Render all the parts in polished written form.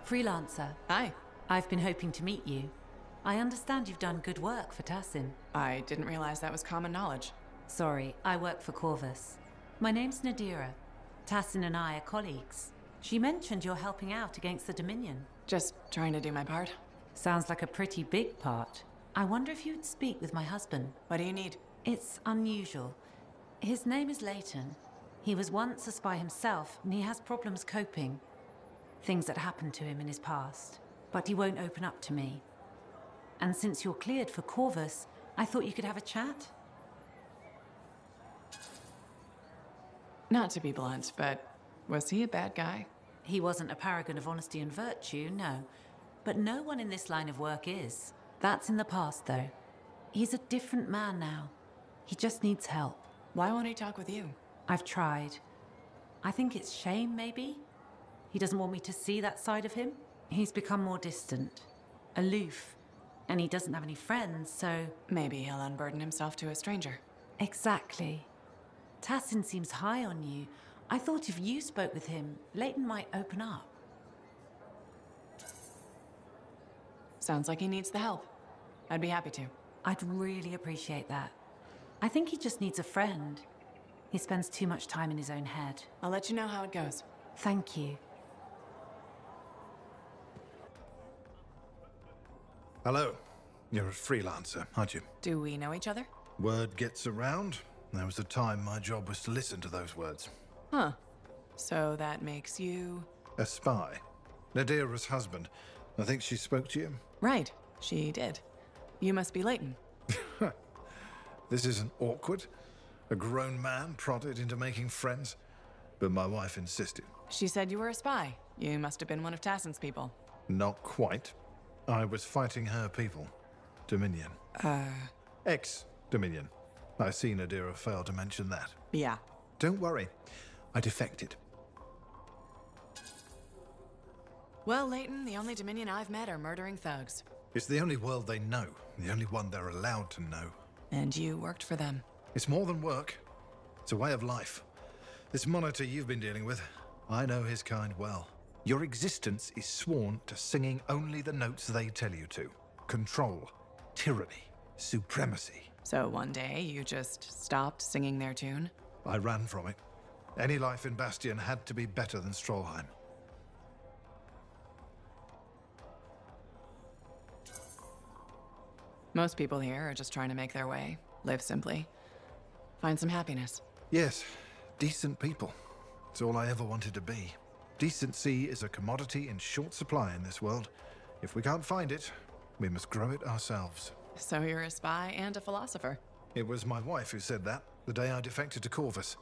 Freelancer. Hi. I've been hoping to meet you. I understand you've done good work for Tassin. I didn't realize that was common knowledge. Sorry, I work for Corvus. My name's Nadira. Tassin and I are colleagues. She mentioned you're helping out against the Dominion. Just trying to do my part. Sounds like a pretty big part. I wonder if you'd speak with my husband. What do you need? It's unusual. His name is Leighton. He was once a spy himself, and he has problems coping. Things that happened to him in his past. But he won't open up to me. And since you're cleared for Corvus, I thought you could have a chat. Not to be blunt, but was he a bad guy? He wasn't a paragon of honesty and virtue, no. But no one in this line of work is. That's in the past, though. He's a different man now. He just needs help. Why won't he talk with you? I've tried. I think it's shame, maybe? He doesn't want me to see that side of him. He's become more distant, aloof, and he doesn't have any friends, so... Maybe he'll unburden himself to a stranger. Exactly. Tassin seems high on you. I thought if you spoke with him, Leighton might open up. Sounds like he needs the help. I'd be happy to. I'd really appreciate that. I think he just needs a friend. He spends too much time in his own head. I'll let you know how it goes. Thank you. Hello. You're a freelancer, aren't you? Do we know each other? Word gets around. There was a time my job was to listen to those words. Huh. So that makes you... A spy. Nadira's husband. I think she spoke to you. Right. She did. You must be Leighton. This isn't awkward. A grown man prodded into making friends. But my wife insisted. She said you were a spy. You must have been one of Tassin's people. Not quite. I was fighting her people. Dominion. Ex-Dominion. I see Nadira failed to mention that. Yeah. Don't worry. I defected. Well, Leighton, the only Dominion I've met are murdering thugs. It's the only world they know. The only one they're allowed to know. And you worked for them. It's more than work. It's a way of life. This monitor you've been dealing with, I know his kind well. Your existence is sworn to singing only the notes they tell you to. Control, tyranny, supremacy. So one day, you just stopped singing their tune? I ran from it. Any life in Bastion had to be better than Strollheim. Most people here are just trying to make their way, live simply, find some happiness. Yes, decent people. It's all I ever wanted to be. Decency is a commodity in short supply in this world. If we can't find it, we must grow it ourselves. So you're a spy and a philosopher. It was my wife who said that, the day I defected to Corvus.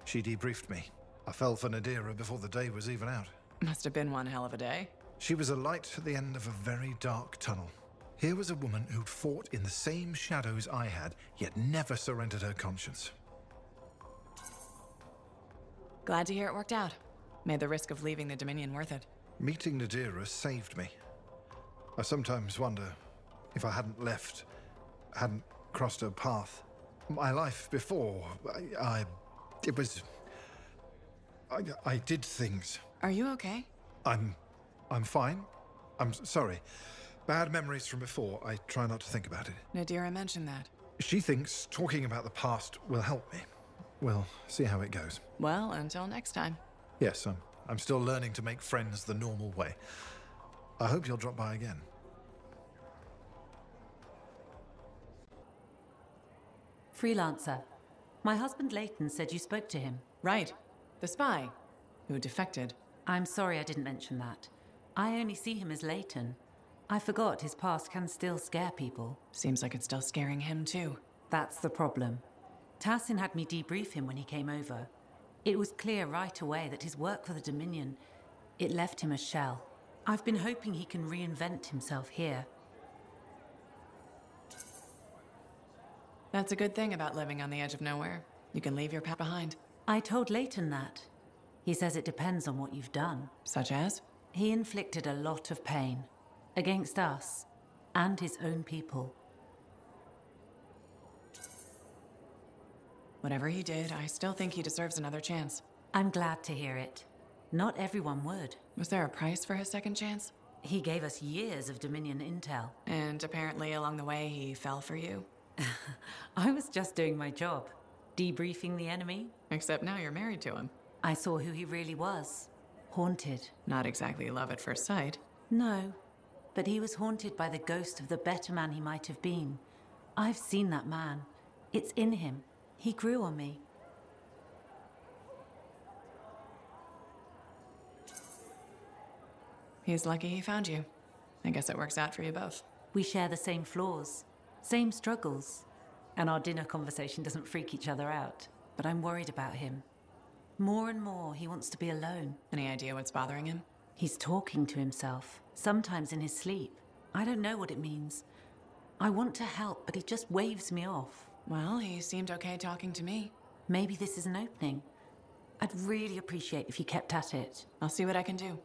She debriefed me. I fell for Nadira before the day was even out. Must have been one hell of a day. She was a light at the end of a very dark tunnel. Here was a woman who'd fought in the same shadows I had, yet never surrendered her conscience. Glad to hear it worked out. Made the risk of leaving the Dominion worth it. Meeting Nadira saved me. I sometimes wonder if I hadn't left, hadn't crossed her path. My life before, I did things. Are you okay? I'm fine. I'm sorry. Bad memories from before. I try not to think about it. Nadira mentioned that. She thinks talking about the past will help me. We'll see how it goes. Well, until next time. Yes, I'm still learning to make friends the normal way. I hope you'll drop by again. Freelancer. My husband Leighton said you spoke to him. Right. The spy, who defected. I'm sorry I didn't mention that. I only see him as Leighton. I forgot his past can still scare people. Seems like it's still scaring him too. That's the problem. Tassin had me debrief him when he came over. It was clear right away that his work for the Dominion, it left him a shell. I've been hoping he can reinvent himself here. That's a good thing about living on the edge of nowhere. You can leave your past behind. I told Leighton that. He says it depends on what you've done. Such as? He inflicted a lot of pain. Against us. And his own people. Whatever he did, I still think he deserves another chance. I'm glad to hear it. Not everyone would. Was there a price for his second chance? He gave us years of Dominion intel. And apparently along the way he fell for you? I was just doing my job, debriefing the enemy. Except now you're married to him. I saw who he really was. Haunted. Not exactly love at first sight. No, but he was haunted by the ghost of the better man he might have been. I've seen that man. It's in him. He grew on me. He's lucky he found you. I guess it works out for you both. We share the same flaws, same struggles, and our dinner conversation doesn't freak each other out. But I'm worried about him. More and more, he wants to be alone. Any idea what's bothering him? He's talking to himself, sometimes in his sleep. I don't know what it means. I want to help, but he just waves me off. Well, he seemed okay talking to me. Maybe this is an opening. I'd really appreciate if you kept at it. I'll see what I can do.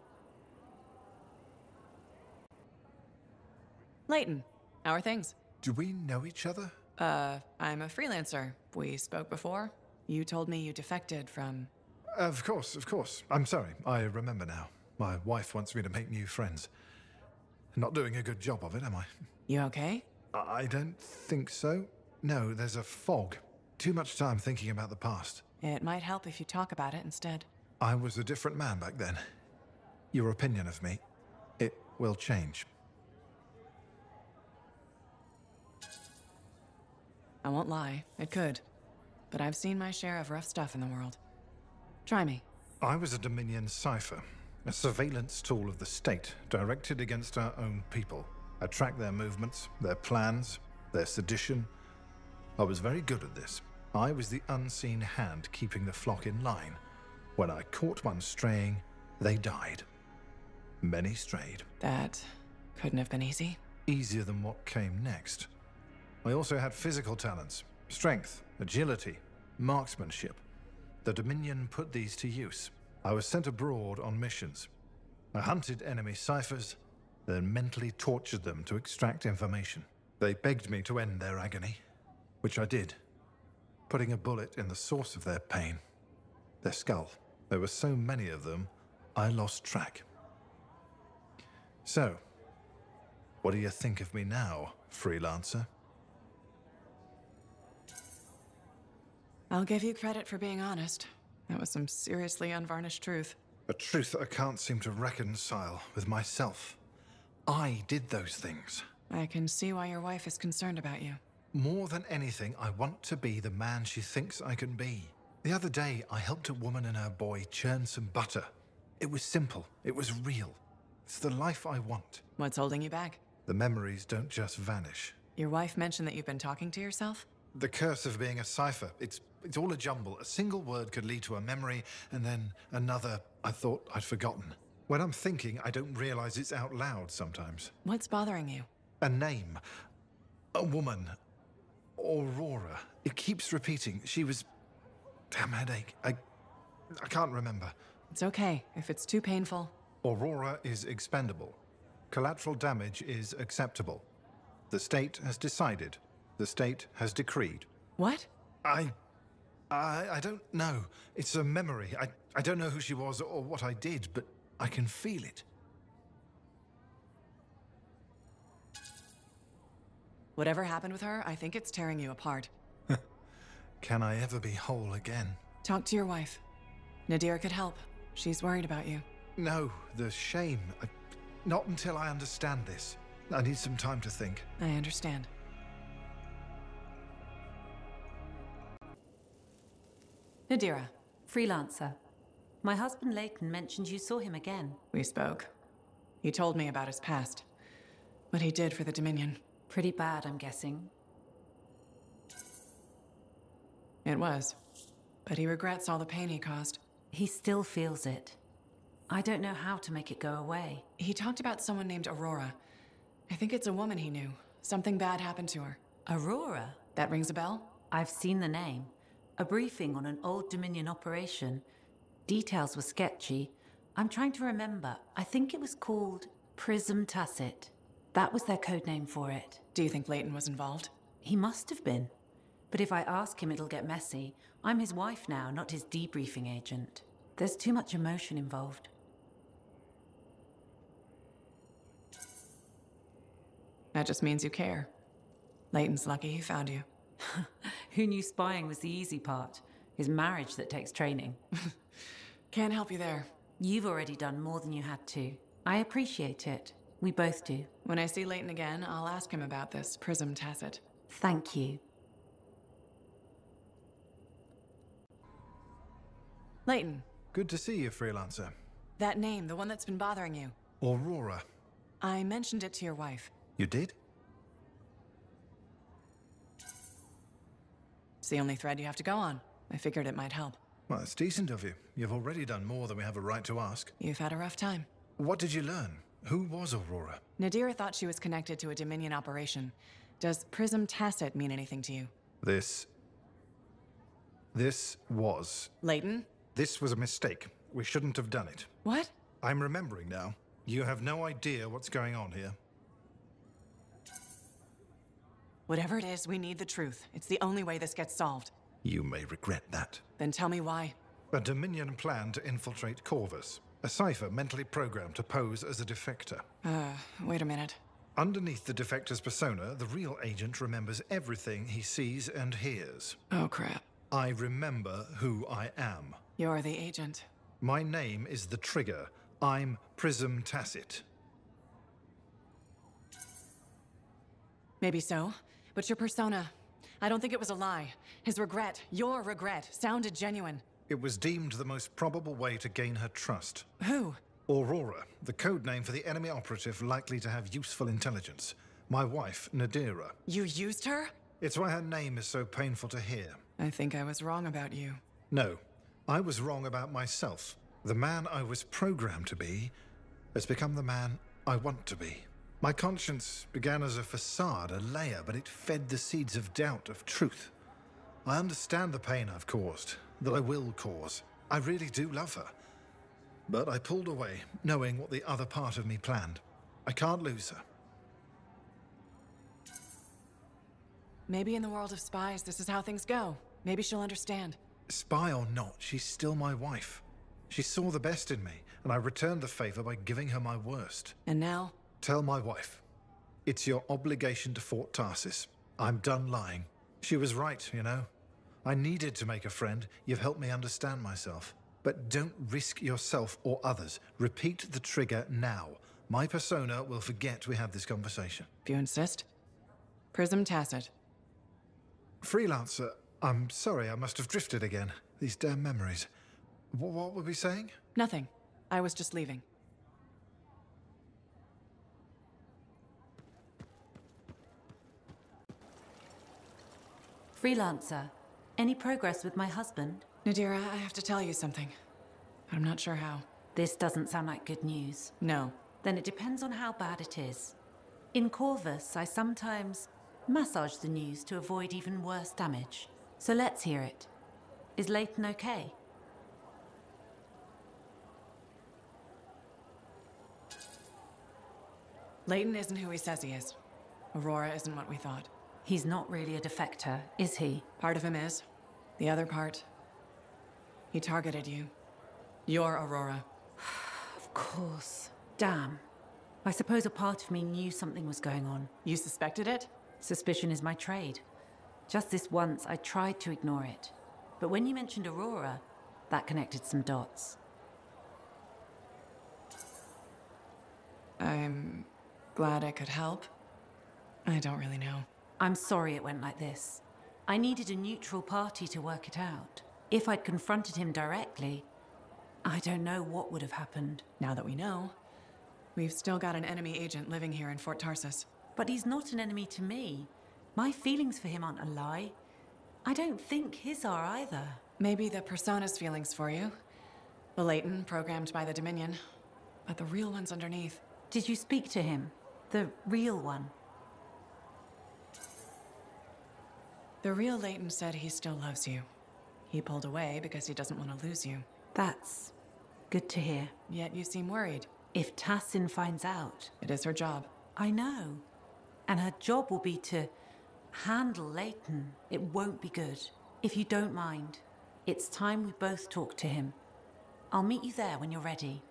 Leighton, how are things? Do we know each other? I'm a freelancer. We spoke before. You told me you defected from... Of course, of course. I'm sorry, I remember now. My wife wants me to make new friends. Not doing a good job of it, am I? You okay? I don't think so. No, there's a fog. Too much time thinking about the past. It might help if you talk about it instead. I was a different man back then. Your opinion of me, it will change. I won't lie, it could. But I've seen my share of rough stuff in the world. Try me. I was a Dominion cipher, a surveillance tool of the state, directed against our own people. I tracked their movements, their plans, their sedition. I was very good at this. I was the unseen hand keeping the flock in line. When I caught one straying, they died. Many strayed. That couldn't have been easy. Easier than what came next. I also had physical talents, strength, agility, marksmanship. The Dominion put these to use. I was sent abroad on missions. I hunted enemy ciphers, then mentally tortured them to extract information. They begged me to end their agony, which I did, putting a bullet in the source of their pain, their skull. There were so many of them, I lost track. So, what do you think of me now, Freelancer? I'll give you credit for being honest. That was some seriously unvarnished truth. A truth that I can't seem to reconcile with myself. I did those things. I can see why your wife is concerned about you. More than anything, I want to be the man she thinks I can be. The other day, I helped a woman and her boy churn some butter. It was simple. It was real. It's the life I want. What's holding you back? The memories don't just vanish. Your wife mentioned that you've been talking to yourself? The curse of being a cipher. It's all a jumble. A single word could lead to a memory, and then another I thought I'd forgotten. When I'm thinking, I don't realize it's out loud sometimes. What's bothering you? A name. A woman. Aurora. It keeps repeating. She was... Damn headache. I can't remember. It's okay. If it's too painful... Aurora is expendable. Collateral damage is acceptable. The state has decided. The state has decreed. What? I don't know. It's a memory. I don't know who she was or what I did, but I can feel it. Whatever happened with her, I think it's tearing you apart. Can I ever be whole again? Talk to your wife. Nadira could help. She's worried about you. No, the shame. Not until I understand this. I need some time to think. I understand. Nadira. Freelancer. My husband Leighton mentioned you saw him again. We spoke. He told me about his past. What he did for the Dominion. Pretty bad, I'm guessing. It was. But he regrets all the pain he caused. He still feels it. I don't know how to make it go away. He talked about someone named Aurora. I think it's a woman he knew. Something bad happened to her. Aurora? That rings a bell? I've seen the name. A briefing on an old Dominion operation. Details were sketchy. I'm trying to remember. I think it was called Prism Tacit. That was their code name for it. Do you think Leighton was involved? He must have been. But if I ask him, it'll get messy. I'm his wife now, not his debriefing agent. There's too much emotion involved. That just means you care. Layton's lucky he found you. Who knew spying was the easy part? It's marriage that takes training. Can't help you there. You've already done more than you had to. I appreciate it. We both do. When I see Layton again, I'll ask him about this prism tacit. Thank you. Layton. Good to see you, Freelancer. That name, the one that's been bothering you. Aurora. I mentioned it to your wife. You did? It's the only thread you have to go on. I figured it might help. Well, it's decent of you. You've already done more than we have a right to ask. You've had a rough time. What did you learn? Who was Aurora? Nadira thought she was connected to a Dominion operation. Does prism tacit mean anything to you? This was... Layton? This was a mistake. We shouldn't have done it. What? I'm remembering now. You have no idea what's going on here. Whatever it is, we need the truth. It's the only way this gets solved. You may regret that. Then tell me why. A Dominion plan to infiltrate Corvus. A cipher mentally programmed to pose as a defector. Wait a minute. Underneath the defector's persona, the real agent remembers everything he sees and hears. Oh, crap. I remember who I am. You're the agent. My name is the Trigger. I'm Prism Tacit. Maybe so, but your persona... I don't think it was a lie. His regret, your regret, sounded genuine. It was deemed the most probable way to gain her trust. Who? Aurora, the code name for the enemy operative likely to have useful intelligence. My wife, Nadira. You used her? It's why her name is so painful to hear. I think I was wrong about you. No, I was wrong about myself. The man I was programmed to be has become the man I want to be. My conscience began as a facade, a layer, but it fed the seeds of doubt, of truth. I understand the pain I've caused, that I will cause. I really do love her. But I pulled away, knowing what the other part of me planned. I can't lose her. Maybe in the world of spies, this is how things go. Maybe she'll understand. Spy or not, she's still my wife. She saw the best in me, and I returned the favor by giving her my worst. And now? Tell my wife. It's your obligation to Fort Tarsis. I'm done lying. She was right, you know. I needed to make a friend. You've helped me understand myself. But don't risk yourself or others. Repeat the trigger now. My persona will forget we had this conversation. If you insist. Prism tacit. Freelancer, I'm sorry, I must have drifted again. These damn memories. What were we saying? Nothing. I was just leaving. Freelancer, any progress with my husband? Nadira, I have to tell you something. But I'm not sure how. This doesn't sound like good news. No. Then it depends on how bad it is. In Corvus, I sometimes massage the news to avoid even worse damage. So let's hear it. Is Layton okay? Layton isn't who he says he is. Aurora isn't what we thought. He's not really a defector, is he? Part of him is. The other part... he targeted you. You're Aurora. Of course. Damn. I suppose a part of me knew something was going on. You suspected it? Suspicion is my trade. Just this once, I tried to ignore it. But when you mentioned Aurora, that connected some dots. I'm glad I could help. I don't really know. I'm sorry it went like this. I needed a neutral party to work it out. If I'd confronted him directly, I don't know what would have happened. Now that we know, we've still got an enemy agent living here in Fort Tarsis. But he's not an enemy to me. My feelings for him aren't a lie. I don't think his are either. Maybe the persona's feelings for you. The Layton, programmed by the Dominion. But the real one's underneath. Did you speak to him? The real one? The real Layton said he still loves you. He pulled away because he doesn't want to lose you. That's good to hear. Yet you seem worried. If Tassin finds out... It is her job. I know. And her job will be to handle Layton. It won't be good. If you don't mind, it's time we both talk to him. I'll meet you there when you're ready.